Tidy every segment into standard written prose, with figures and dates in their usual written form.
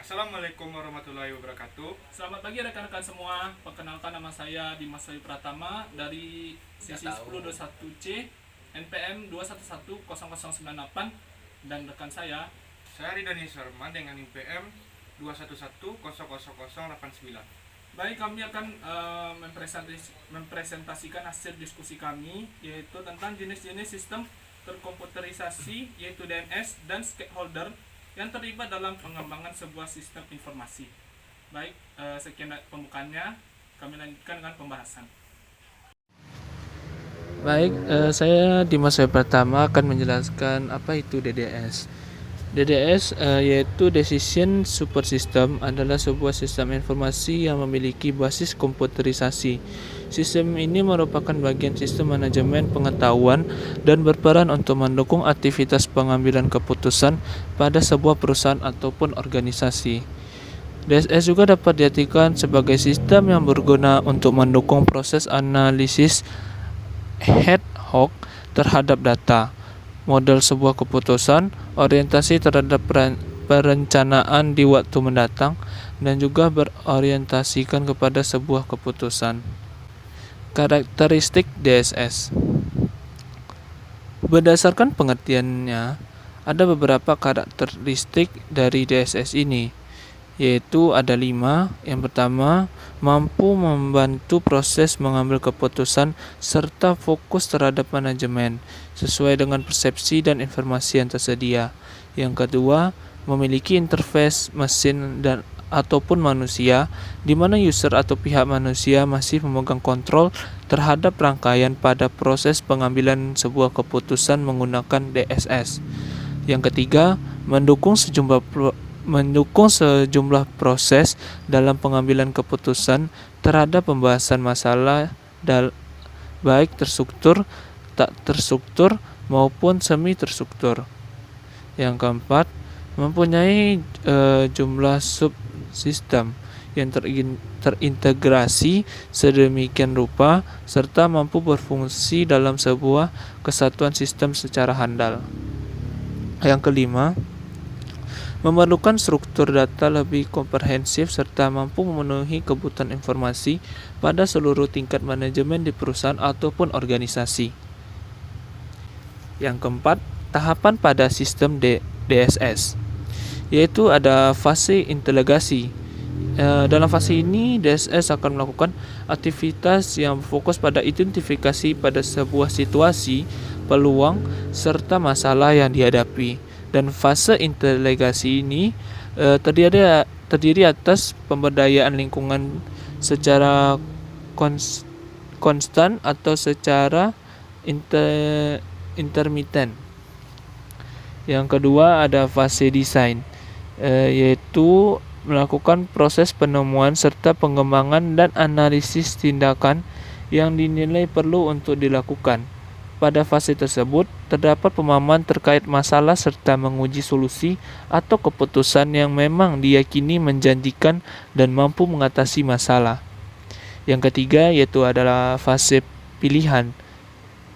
Assalamualaikum warahmatullahi wabarakatuh. Selamat pagi rekan-rekan semua. Perkenalkan, nama saya Dimas Wahyu Pratama dari sesi 1021C NPM 2110098 dan rekan saya. Saya Ridani Sarma dengan IPM 211000089. Baik, kami akan mempresentasikan hasil diskusi kami, yaitu tentang jenis-jenis sistem terkomputerisasi, yaitu DNS dan stakeholder yang terlibat dalam pengembangan sebuah sistem informasi. Baik, sekian pembukaannya. Kami lanjutkan dengan pembahasan. Baik, saya Dimas Wahyu Pratama akan menjelaskan apa itu DDS. DDS yaitu Decision Support System, adalah sebuah sistem informasi yang memiliki basis komputerisasi. Sistem ini merupakan bagian sistem manajemen pengetahuan dan berperan untuk mendukung aktivitas pengambilan keputusan pada sebuah perusahaan ataupun organisasi. DSS juga dapat diartikan sebagai sistem yang berguna untuk mendukung proses analisis ad hoc terhadap data, model sebuah keputusan, orientasi terhadap perencanaan di waktu mendatang, dan juga berorientasikan kepada sebuah keputusan. Karakteristik DSS. Berdasarkan pengertiannya, ada beberapa karakteristik dari DSS ini, yaitu ada 5. Yang pertama, mampu membantu proses mengambil keputusan serta fokus terhadap manajemen sesuai dengan persepsi dan informasi yang tersedia. Yang kedua, memiliki interface mesin dan ataupun manusia, di mana user atau pihak manusia masih memegang kontrol terhadap rangkaian pada proses pengambilan sebuah keputusan menggunakan DSS. Yang ketiga, mendukung sejumlah proses dalam pengambilan keputusan terhadap pembahasan masalah baik terstruktur, tak terstruktur, maupun semi terstruktur. Yang keempat, mempunyai jumlah subsistem yang terintegrasi sedemikian rupa serta mampu berfungsi dalam sebuah kesatuan sistem secara handal. Yang kelima, memerlukan struktur data lebih komprehensif serta mampu memenuhi kebutuhan informasi pada seluruh tingkat manajemen di perusahaan ataupun organisasi. Yang keempat, tahapan pada sistem DSS, yaitu ada fase integrasi. Dalam fase ini, DSS akan melakukan aktivitas yang fokus pada identifikasi pada sebuah situasi, peluang, serta masalah yang dihadapi. Dan fase integrasi ini terdiri atas pemberdayaan lingkungan secara konstan atau secara intermiten. Yang kedua ada fase desain, yaitu melakukan proses penemuan serta pengembangan dan analisis tindakan yang dinilai perlu untuk dilakukan. Pada fase tersebut, terdapat pemahaman terkait masalah serta menguji solusi atau keputusan yang memang diyakini menjanjikan dan mampu mengatasi masalah. Yang ketiga yaitu adalah fase pilihan,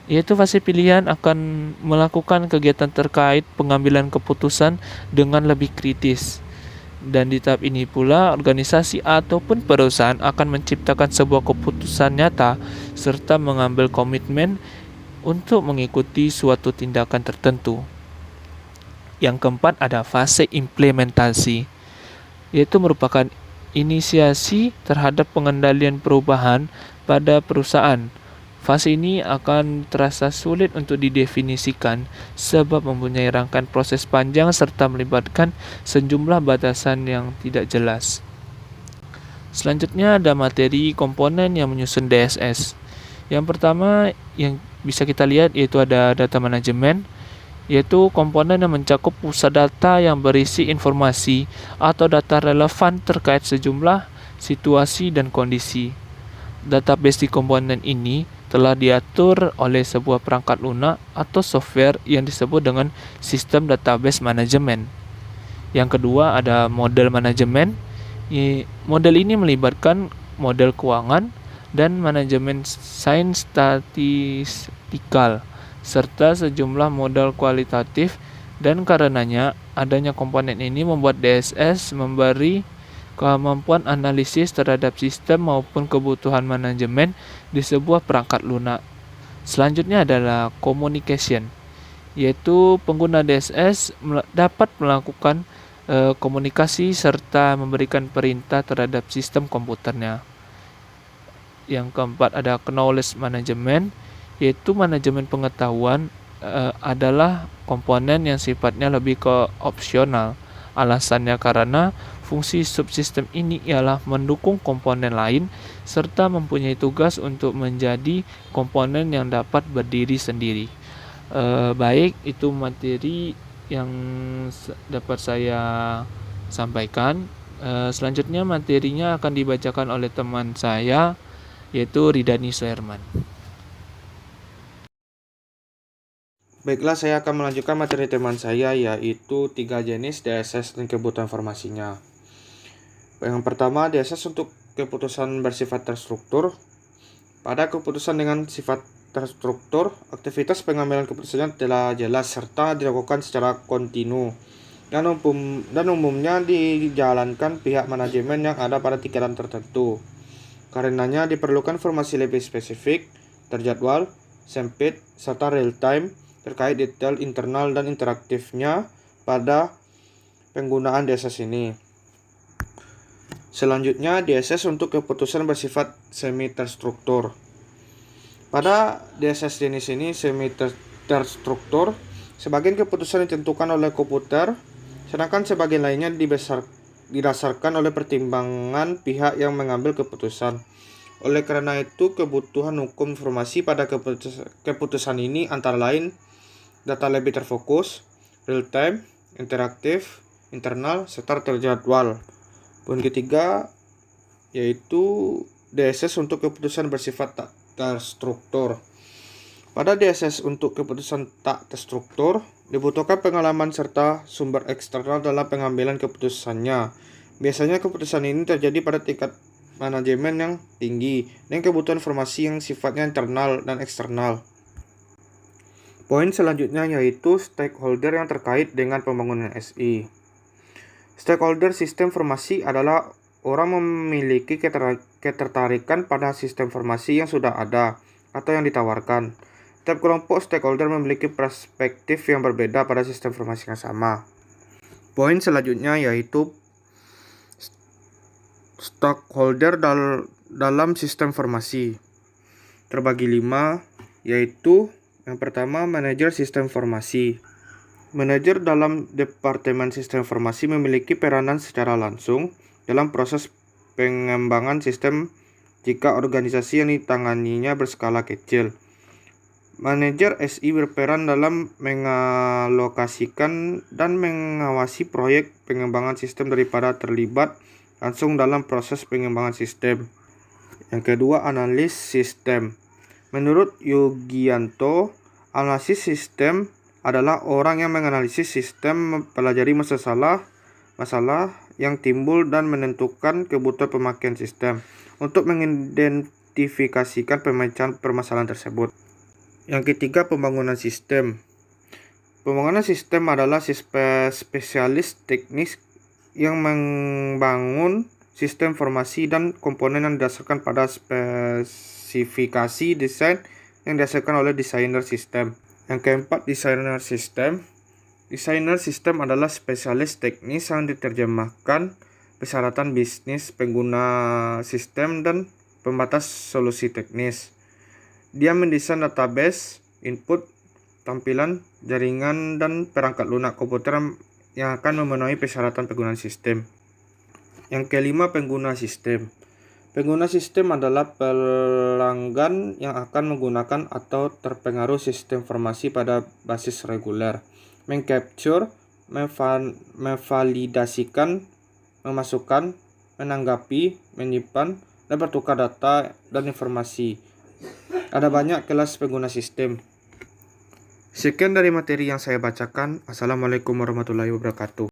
yaitu fase pilihan akan melakukan kegiatan terkait pengambilan keputusan dengan lebih kritis. Dan di tahap ini pula, organisasi ataupun perusahaan akan menciptakan sebuah keputusan nyata serta mengambil komitmen untuk mengikuti suatu tindakan tertentu. Yang keempat ada fase implementasi, yaitu merupakan inisiasi terhadap pengendalian perubahan pada perusahaan. Fase ini akan terasa sulit untuk didefinisikan sebab mempunyai rangkaian proses panjang serta melibatkan sejumlah batasan yang tidak jelas. Selanjutnya ada materi komponen yang menyusun DSS. Yang pertama yang bisa kita lihat yaitu ada data manajemen, yaitu komponen yang mencakup pusat data yang berisi informasi atau data relevan terkait sejumlah situasi dan kondisi. Database di komponen ini telah diatur oleh sebuah perangkat lunak atau software yang disebut dengan sistem database manajemen. Yang kedua ada model manajemen. Model ini melibatkan model keuangan dan manajemen sains statistikal serta sejumlah model kualitatif, dan karenanya adanya komponen ini membuat DSS memberi kemampuan analisis terhadap sistem maupun kebutuhan manajemen di sebuah perangkat lunak. Selanjutnya adalah communication, yaitu pengguna DSS dapat melakukan komunikasi serta memberikan perintah terhadap sistem komputernya. Yang keempat ada knowledge management, yaitu manajemen pengetahuan adalah komponen yang sifatnya lebih ke opsional. Alasannya karena fungsi subsistem ini ialah mendukung komponen lain serta mempunyai tugas untuk menjadi komponen yang dapat berdiri sendiri. Baik, itu materi yang dapat saya sampaikan. Selanjutnya materinya akan dibacakan oleh teman saya, yaitu Ridani Suherman. Baiklah, saya akan melanjutkan materi teman saya, yaitu 3 jenis DSS dan kebutuhan informasinya. Yang pertama, DSS untuk keputusan bersifat terstruktur. Pada keputusan dengan sifat terstruktur, aktivitas pengambilan keputusannya telah jelas serta dilakukan secara kontinu dan umumnya dijalankan pihak manajemen yang ada pada tingkatan tertentu. Karenanya diperlukan informasi lebih spesifik, terjadwal, sempit, serta real time terkait detail internal dan interaktifnya pada penggunaan DSS ini. Selanjutnya, DSS untuk keputusan bersifat semi terstruktur. Pada DSS jenis ini semi terstruktur, sebagian keputusan ditentukan oleh komputer, sedangkan sebagian lainnya didasarkan oleh pertimbangan pihak yang mengambil keputusan. Oleh karena itu, kebutuhan hukum informasi pada keputusan ini antara lain data lebih terfokus, real time, interaktif, internal, serta terjadwal. Poin ketiga yaitu DSS untuk keputusan bersifat tak terstruktur. Pada DSS untuk keputusan tak terstruktur, dibutuhkan pengalaman serta sumber eksternal dalam pengambilan keputusannya. Biasanya keputusan ini terjadi pada tingkat manajemen yang tinggi dan kebutuhan informasi yang sifatnya internal dan eksternal. Poin selanjutnya yaitu stakeholder yang terkait dengan pembangunan SI. Stakeholder sistem informasi adalah orang memiliki ketertarikan pada sistem informasi yang sudah ada atau yang ditawarkan. Setiap kelompok stakeholder memiliki perspektif yang berbeda pada sistem informasi yang sama. Poin selanjutnya yaitu stakeholder dalam sistem informasi. Terbagi 5, yaitu yang pertama, manajer sistem informasi. Manajer dalam Departemen Sistem Informasi memiliki peranan secara langsung dalam proses pengembangan sistem jika organisasi yang ditanganinya berskala kecil. Manajer SI berperan dalam mengalokasikan dan mengawasi proyek pengembangan sistem daripada terlibat langsung dalam proses pengembangan sistem. Yang kedua, analis sistem. Menurut Yogianto, analisis sistem adalah orang yang menganalisis sistem, mempelajari masalah yang timbul dan menentukan kebutuhan pemakaian sistem untuk mengidentifikasikan pemecahan permasalahan tersebut. Yang ketiga, pembangunan sistem. Pembangunan sistem adalah spesialis teknis yang membangun sistem informasi dan komponen yang didasarkan pada spesifikasi desain yang didasarkan oleh desainer sistem. Yang keempat, desainer sistem. Desainer sistem adalah spesialis teknis yang diterjemahkan persyaratan bisnis pengguna sistem dan pembatas solusi teknis. Dia mendesain database, input, tampilan, jaringan, dan perangkat lunak komputer yang akan memenuhi persyaratan penggunaan sistem. Yang kelima, pengguna sistem. Pengguna sistem adalah pelanggan yang akan menggunakan atau terpengaruh sistem informasi pada basis reguler, mengcapture, memvalidasikan, memasukkan, menanggapi, menyimpan, dan bertukar data dan informasi. Ada banyak kelas pengguna sistem. Sekian dari materi yang saya bacakan. Assalamualaikum warahmatullahi wabarakatuh.